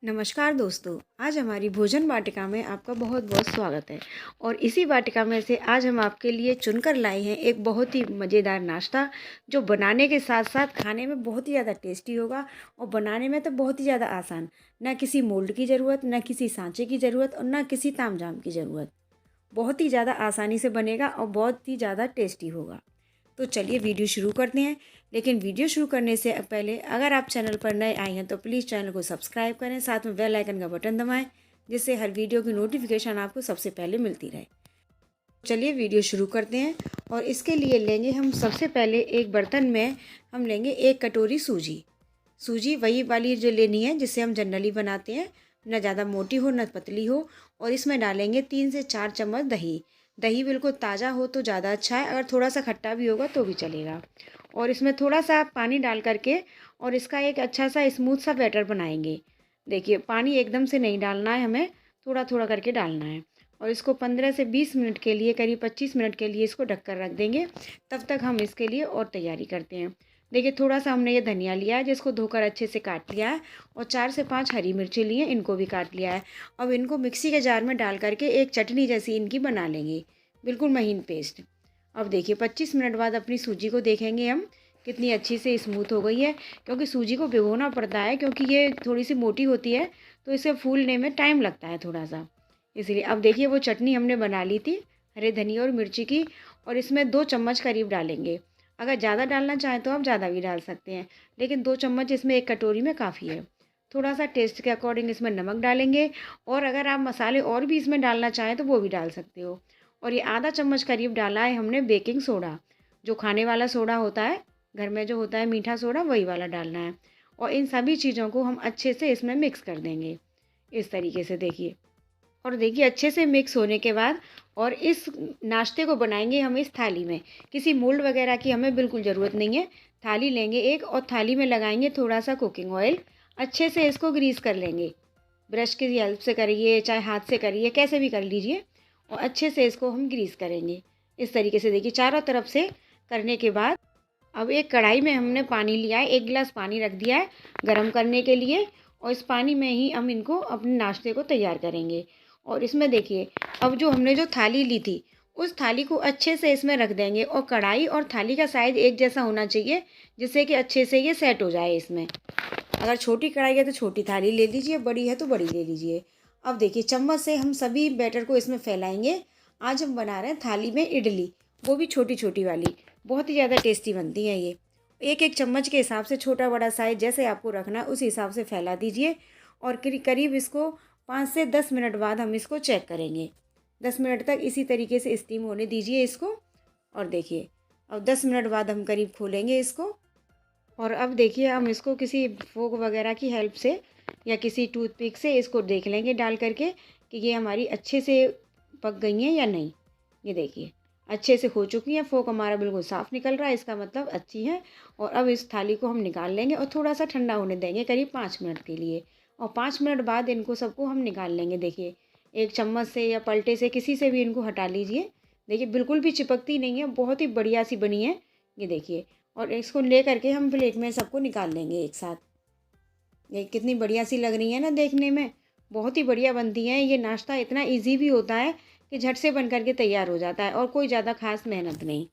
नमस्कार दोस्तों, आज हमारी भोजन वाटिका में आपका बहुत बहुत स्वागत है। और इसी वाटिका में से आज हम आपके लिए चुनकर लाए हैं एक बहुत ही मज़ेदार नाश्ता, जो बनाने के साथ साथ खाने में बहुत ही ज़्यादा टेस्टी होगा और बनाने में तो बहुत ही ज़्यादा आसान। ना किसी मोल्ड की ज़रूरत, ना किसी सांचे की ज़रूरत और ना किसी तामझाम की ज़रूरत। बहुत ही ज़्यादा आसानी से बनेगा और बहुत ही ज़्यादा टेस्टी होगा। तो चलिए वीडियो शुरू करते हैं। लेकिन वीडियो शुरू करने से पहले अगर आप चैनल पर नए आए हैं तो प्लीज़ चैनल को सब्सक्राइब करें, साथ में बेल आइकन का बटन दबाएं, जिससे हर वीडियो की नोटिफिकेशन आपको सबसे पहले मिलती रहे। चलिए वीडियो शुरू करते हैं। और इसके लिए लेंगे हम सबसे पहले एक बर्तन में हम लेंगे 1 कटोरी सूजी। सूजी वही वाली जो लेनी है जिससे हम जनरली बनाते हैं, ना ज़्यादा मोटी हो ना पतली हो। और इसमें डालेंगे 3 से 4 चम्मच दही। दही बिल्कुल ताज़ा हो तो ज़्यादा अच्छा है, अगर थोड़ा सा खट्टा भी होगा तो भी चलेगा। और इसमें थोड़ा सा पानी डाल करके और इसका एक अच्छा सा स्मूथ सा बैटर बनाएंगे। देखिए, पानी एकदम से नहीं डालना है, हमें थोड़ा थोड़ा करके डालना है। और इसको 15 से 20 मिनट के लिए, करीब 25 मिनट के लिए इसको ढककर रख देंगे। तब तक हम इसके लिए और तैयारी करते हैं। देखिए, थोड़ा सा हमने ये धनिया लिया है जिसको धोकर अच्छे से काट लिया है, और 4 से 5 हरी मिर्ची लिए, इनको भी काट लिया है। अब इनको मिक्सी के जार में डाल करके एक चटनी जैसी इनकी बना लेंगे, बिल्कुल महीन पेस्ट। अब देखिए 25 मिनट बाद अपनी सूजी को देखेंगे हम कितनी अच्छी से स्मूथ हो गई है, क्योंकि सूजी को भिगोना पड़ता है, क्योंकि ये थोड़ी सी मोटी होती है तो इसे फूलने में टाइम लगता है थोड़ा सा, इसलिए। अब देखिए वो चटनी हमने बना ली थी हरे धनिया और मिर्ची की, और इसमें 2 चम्मच करीब डालेंगे। अगर ज़्यादा डालना चाहें तो आप ज़्यादा भी डाल सकते हैं, लेकिन 2 चम्मच इसमें एक कटोरी में काफ़ी है। थोड़ा सा टेस्ट के अकॉर्डिंग इसमें नमक डालेंगे, और अगर आप मसाले और भी इसमें डालना चाहें तो वो भी डाल सकते हो। और ये आधा चम्मच करीब डाला है हमने बेकिंग सोडा, जो खाने वाला सोडा होता है, घर में जो होता है मीठा सोडा, वही वाला डालना है। और इन सभी चीज़ों को हम अच्छे से इसमें मिक्स कर देंगे, इस तरीके से देखिए। और देखिए अच्छे से मिक्स होने के बाद, और इस नाश्ते को बनाएंगे हम इस थाली में। किसी मोल्ड वगैरह की हमें बिल्कुल ज़रूरत नहीं है। थाली लेंगे एक, और थाली में लगाएंगे थोड़ा सा कुकिंग ऑयल। अच्छे से इसको ग्रीस कर लेंगे, ब्रश की हेल्प से करिए चाहे हाथ से करिए, कैसे भी कर लीजिए। और अच्छे से इसको हम ग्रीस करेंगे इस तरीके से। देखिए चारों तरफ से करने के बाद, अब एक कढ़ाई में हमने पानी लिया है, 1 गिलास पानी रख दिया है गरम करने के लिए। और इस पानी में ही हम इनको अपने नाश्ते को तैयार करेंगे। और इसमें देखिए, अब जो हमने जो थाली ली थी, उस थाली को अच्छे से इसमें रख देंगे। और कढ़ाई और थाली का साइज़ एक जैसा होना चाहिए, जिससे कि अच्छे से ये सेट हो जाए इसमें। अगर छोटी कढ़ाई है तो छोटी थाली ले लीजिए, बड़ी है तो बड़ी ले लीजिए। अब देखिए चम्मच से हम सभी बैटर को इसमें फैलाएंगे। आज हम बना रहे हैं थाली में इडली, वो भी छोटी छोटी वाली। बहुत ही ज़्यादा टेस्टी बनती है ये। एक एक चम्मच के हिसाब से छोटा बड़ा साइज जैसे आपको रखना है उस हिसाब से फैला दीजिए। और करीब इसको 5 से 10 मिनट बाद हम इसको चेक करेंगे। 10 मिनट तक इसी तरीके से स्टीम होने दीजिए इसको। और देखिए अब 10 मिनट बाद हम करीब खोलेंगे इसको। और अब देखिए हम इसको किसी फोक वगैरह की हेल्प से या किसी टूथपिक से इसको देख लेंगे डाल करके कि ये हमारी अच्छे से पक गई हैं या नहीं। ये देखिए अच्छे से हो चुकी हैं, फोक हमारा बिल्कुल साफ़ निकल रहा है, इसका मतलब अच्छी है। और अब इस थाली को हम निकाल लेंगे और थोड़ा सा ठंडा होने देंगे करीब 5 मिनट के लिए। और 5 मिनट बाद इनको सबको हम निकाल लेंगे। देखिए एक चम्मच से या पलटे से किसी से भी इनको हटा लीजिए। देखिए बिल्कुल भी चिपकती नहीं है, बहुत ही बढ़िया सी बनी है। ये देखिए, और इसको ले करके हम प्लेट में सबको निकाल लेंगे एक साथ। ये कितनी बढ़िया सी लग रही है ना देखने में, बहुत ही बढ़िया बनती हैं। ये नाश्ता इतना इजी भी होता है कि झट से बन करके तैयार हो जाता है, और कोई ज़्यादा खास मेहनत नहीं।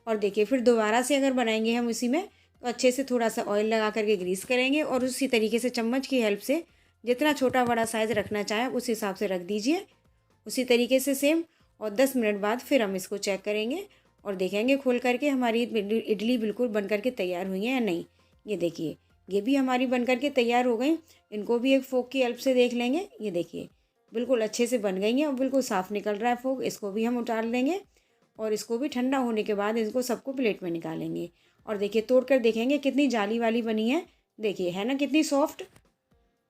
और देखिए फिर दोबारा से अगर बनाएंगे हम इसी में, तो अच्छे से थोड़ा सा ऑयल लगा करके ग्रीस करेंगे, और उसी तरीके से चम्मच की हेल्प से जितना छोटा बड़ा साइज़ रखना चाहें उस हिसाब से रख दीजिए, उसी तरीके से सेम। और 10 मिनट बाद फिर हम इसको चेक करेंगे और देखेंगे खोल करके हमारी इडली बिल्कुल बन करके तैयार हुई है या नहीं। ये देखिए ये भी हमारी बन करके तैयार हो गई। इनको भी एक फोक की हेल्प से देख लेंगे। ये देखिए बिल्कुल अच्छे से बन गई हैं और बिल्कुल साफ़ निकल रहा है फोक। इसको भी हम उतार लेंगे, और इसको भी ठंडा होने के बाद इसको सबको प्लेट में निकालेंगे। और देखिए तोड़ कर देखेंगे कितनी जाली वाली बनी है। देखिए है ना कितनी सॉफ्ट,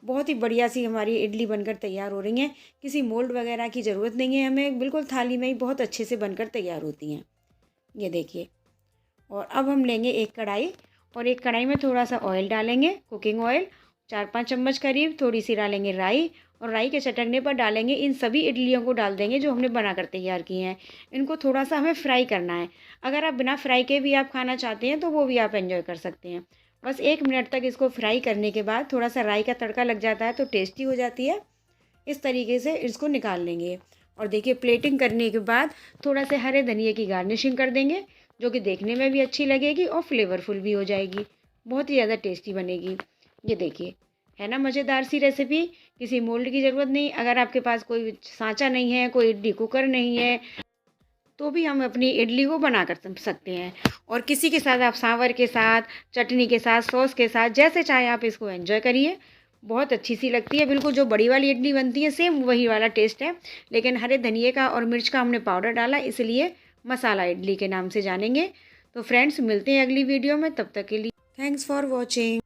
बहुत ही बढ़िया सी हमारी इडली बनकर तैयार हो रही हैं। किसी मोल्ड वगैरह की ज़रूरत नहीं है हमें, बिल्कुल थाली में ही बहुत अच्छे से बनकर तैयार होती हैं। ये देखिए, और अब हम लेंगे एक कढ़ाई, और एक कढ़ाई में थोड़ा सा ऑयल डालेंगे, कुकिंग ऑयल 4-5 चम्मच करीब। थोड़ी सी डालेंगे राई, और राई के चटकने पर डालेंगे इन सभी इडलियों को डाल देंगे जो हमने बनाकर तैयार की हैं। इनको थोड़ा सा हमें फ्राई करना है। अगर आप बिना फ्राई के भी आप खाना चाहते हैं तो वो भी आप एंजॉय कर सकते हैं। बस 1 मिनट तक इसको फ्राई करने के बाद थोड़ा सा राई का तड़का लग जाता है तो टेस्टी हो जाती है। इस तरीके से इसको निकाल लेंगे। और देखिए प्लेटिंग करने के बाद थोड़ा से हरे धनिए की गार्निशिंग कर देंगे, जो कि देखने में भी अच्छी लगेगी और फ्लेवरफुल भी हो जाएगी। बहुत ही ज़्यादा टेस्टी बनेगी। ये देखिए, है ना मज़ेदार सी रेसिपी। किसी मोल्ड की ज़रूरत नहीं। अगर आपके पास कोई सांचा नहीं है, कोई इडली कुकर नहीं है, तो भी हम अपनी इडली को बना कर सकते हैं। और किसी के साथ आप सांभर के साथ, चटनी के साथ, सॉस के साथ, जैसे चाहे आप इसको एंजॉय करिए। बहुत अच्छी सी लगती है, बिल्कुल जो बड़ी वाली इडली बनती है सेम वही वाला टेस्ट है। लेकिन हरे धनिए का और मिर्च का हमने पाउडर डाला, इसलिए मसाला इडली के नाम से जानेंगे। तो फ्रेंड्स, मिलते हैं अगली वीडियो में, तब तक के लिए थैंक्स फॉर वॉचिंग।